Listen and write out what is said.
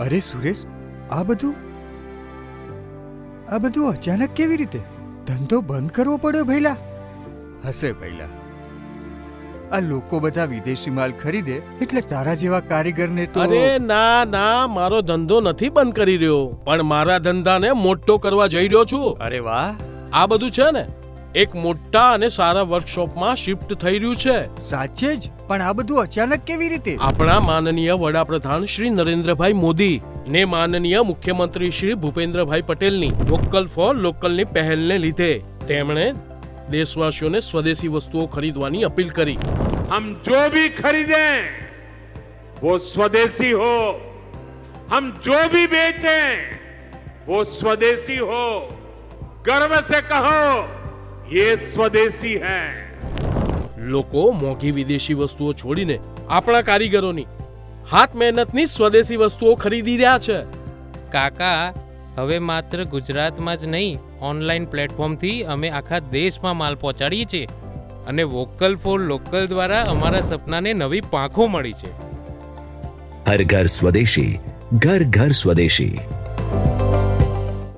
અરે સુરેશ, આ બધું અચાનક કેવી રીતે? ધંધો બંધ કરવો પડ્યો ભઈલા? હશે ભઈલા, આ લોકો બધા વિદેશી માલ ખરીદે એટલે તારા જેવા કારીગરને તો... અરે ના ના, મારો ધંધો નથી બંધ કરી રહ્યો, પણ મારા ધંધાને મોટો કરવા જઈ રહ્યો છું. અરે વાહ! આ બધું છે ને એક મોટા અને સારા વર્કશોપમાં શિફ્ટ થઈ રહ્યું છે. સાચે જ? પણ આ બધું અચાનક કેવી રીતે? આપણા માનનીય વડાપ્રધાન શ્રી નરેન્દ્રભાઈ મોદી ને માનનીય મુખ્યમંત્રી શ્રી ભૂપેન્દ્રભાઈ પટેલની વોકલ ફોર લોકલની પહેલને લીધે તેમણે દેશવાસીઓને સ્વદેશી વસ્તુઓ ખરીદવાની અપીલ કરી. हम जो भी खरीदें वो स्वदेशी हो, हम जो भी बेचें वो स्वदेशी हो, गर्व से कहो ये स्वदेशी है. લોકો મોંઘી વિદેશી વસ્તુઓ છોડીને આપણા કારીગરોની હાથ મહેનતની સ્વદેશી વસ્તુઓ ખરીદી રહ્યા છે. કાકા, હવે માત્ર ગુજરાતમાં જ નહીં, ઓનલાઈન પ્લેટફોર્મથી અમે આખા દેશમાં માલ પહોંચાડીએ છીએ અને વોકલ ફોર લોકલ દ્વારા અમારા સપનાને નવી પાંખો મળી છે. હર ઘર સ્વદેશી, ઘર ઘર સ્વદેશી.